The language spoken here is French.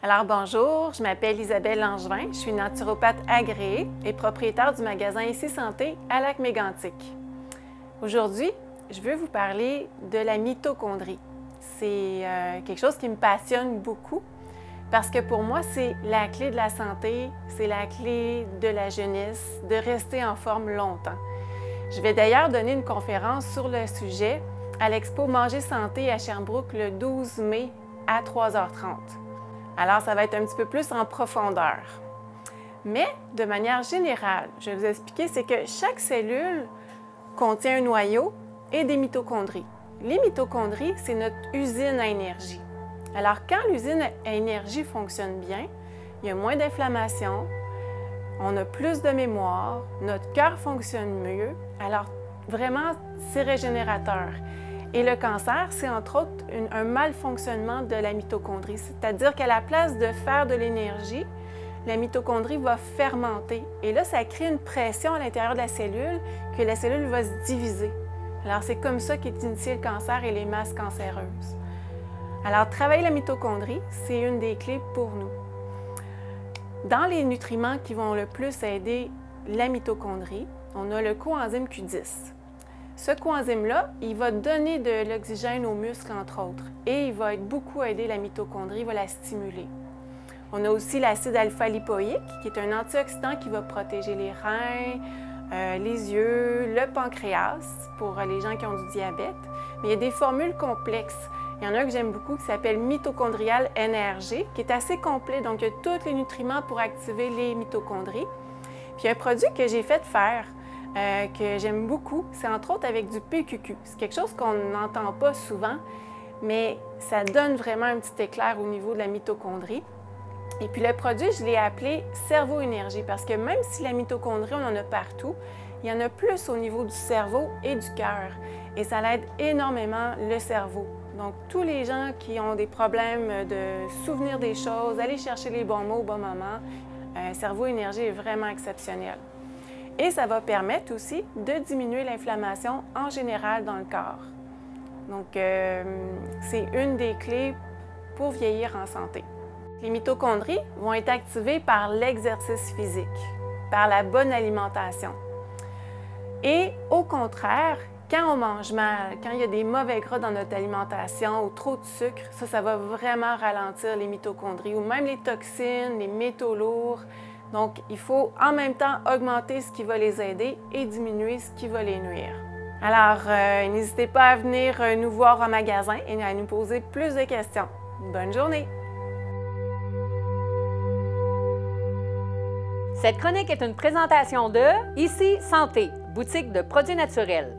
Alors bonjour, je m'appelle Isabelle Langevin, je suis naturopathe agréée et propriétaire du magasin Ici Santé à Lac-Mégantic. Aujourd'hui, je veux vous parler de la mitochondrie. C'est quelque chose qui me passionne beaucoup parce que pour moi, c'est la clé de la santé, c'est la clé de la jeunesse, de rester en forme longtemps. Je vais d'ailleurs donner une conférence sur le sujet à l'Expo Manger Santé à Sherbrooke le 12 mai à 3h30. Alors, ça va être un petit peu plus en profondeur. Mais, de manière générale, je vais vous expliquer, c'est que chaque cellule contient un noyau et des mitochondries. Les mitochondries, c'est notre usine à énergie. Alors, quand l'usine à énergie fonctionne bien, il y a moins d'inflammation, on a plus de mémoire, notre cœur fonctionne mieux. Alors, vraiment, c'est régénérateur. Et le cancer, c'est entre autres un malfonctionnement de la mitochondrie, c'est-à-dire qu'à la place de faire de l'énergie, la mitochondrie va fermenter. Et là, ça crée une pression à l'intérieur de la cellule, que la cellule va se diviser. Alors, c'est comme ça qu'est initié le cancer et les masses cancéreuses. Alors, travailler la mitochondrie, c'est une des clés pour nous. Dans les nutriments qui vont le plus aider la mitochondrie, on a le coenzyme Q10. Ce coenzyme-là, il va donner de l'oxygène aux muscles, entre autres, et il va beaucoup aider la mitochondrie, il va la stimuler. On a aussi l'acide alpha-lipoïque, qui est un antioxydant qui va protéger les reins, les yeux, le pancréas, pour les gens qui ont du diabète. Mais il y a des formules complexes. Il y en a un que j'aime beaucoup qui s'appelle Mitochondrial NRG, qui est assez complet, donc il y a tous les nutriments pour activer les mitochondries. Puis un produit que j'ai fait faire, que j'aime beaucoup, c'est entre autres avec du PQQ. C'est quelque chose qu'on n'entend pas souvent, mais ça donne vraiment un petit éclair au niveau de la mitochondrie. Et puis le produit, je l'ai appelé Cerveau Énergie parce que même si la mitochondrie, on en a partout, il y en a plus au niveau du cerveau et du cœur. Et ça aide énormément le cerveau. Donc, tous les gens qui ont des problèmes de souvenir des choses, aller chercher les bons mots au bon moment, Cerveau Énergie est vraiment exceptionnel. Et ça va permettre aussi de diminuer l'inflammation en général dans le corps. Donc, c'est une des clés pour vieillir en santé. Les mitochondries vont être activées par l'exercice physique, par la bonne alimentation. Et au contraire, quand on mange mal, quand il y a des mauvais gras dans notre alimentation ou trop de sucre, ça va vraiment ralentir les mitochondries ou même les toxines, les métaux lourds. Donc, il faut en même temps augmenter ce qui va les aider et diminuer ce qui va les nuire. Alors, n'hésitez pas à venir nous voir en magasin et à nous poser plus de questions. Bonne journée! Cette chronique est une présentation de Ici Santé, boutique de produits naturels.